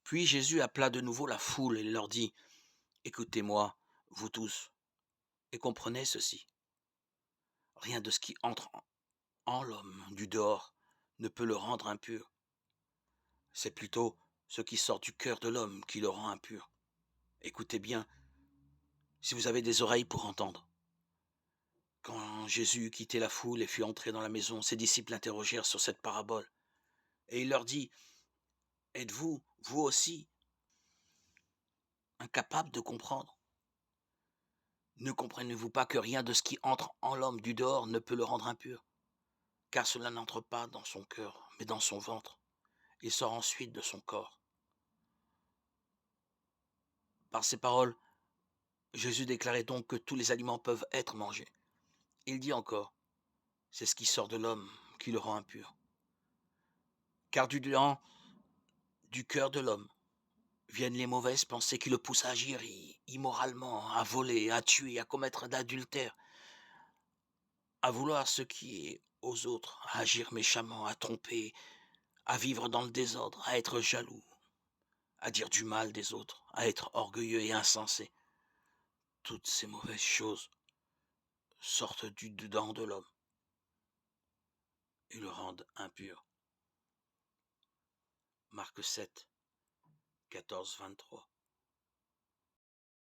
Puis Jésus appela de nouveau la foule et leur dit: «Écoutez-moi, vous tous, et comprenez ceci. Rien de ce qui entre en l'homme du dehors ne peut le rendre impur. C'est plutôt ce qui sort du cœur de l'homme qui le rend impur. Écoutez bien, si vous avez des oreilles pour entendre.» Quand Jésus quittait la foule et fut entré dans la maison, ses disciples l'interrogèrent sur cette parabole. Et il leur dit: «Êtes-vous, vous aussi, incapables de comprendre? Ne comprenez-vous pas que rien de ce qui entre en l'homme du dehors ne peut le rendre impur? Car cela n'entre pas dans son cœur, mais dans son ventre, et sort ensuite de son corps.» Par ces paroles, Jésus déclarait donc que tous les aliments peuvent être mangés. Il dit encore: «C'est ce qui sort de l'homme qui le rend impur. Car du cœur de l'homme viennent les mauvaises pensées qui le poussent à agir immoralement, à voler, à tuer, à commettre d'adultère, à vouloir ce qui est aux autres, à agir méchamment, à tromper, à vivre dans le désordre, à être jaloux, à dire du mal des autres, à être orgueilleux et insensé. Toutes ces mauvaises choses sortent du dedans de l'homme et le rendent impur.» Marc 7, 14, 23.